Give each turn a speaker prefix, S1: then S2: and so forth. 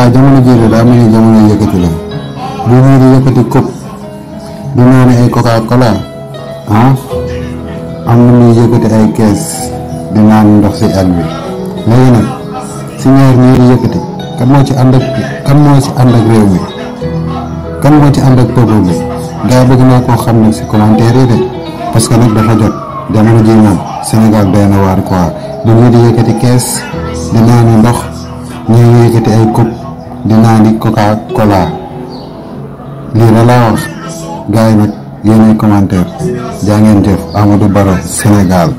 S1: waaye jamono jii de daa mel ni jamono yëkkati la bu ñuy di yëkkati coupe di naan ay coca cola am na ñuy yëkkati ay kees di naan ndox si el bi léegi nag si ñaar ñii di yëkkati kan moo ci ànd ak réew mi kan moo ci ànd ak peuple bi gars yi bëgg naa koo xam nag si commentaire yi de parce que nag dafa jot jamono ji moom Sénégal doy na waar quoi bu ñuy di yëkkati kees di naani ndox ñii di yëkkati ay coupe di naani coca cola lii la laa wax gars yi nag yéenay commentaire jaa ngeen jëf Amadou Barrow Sénégal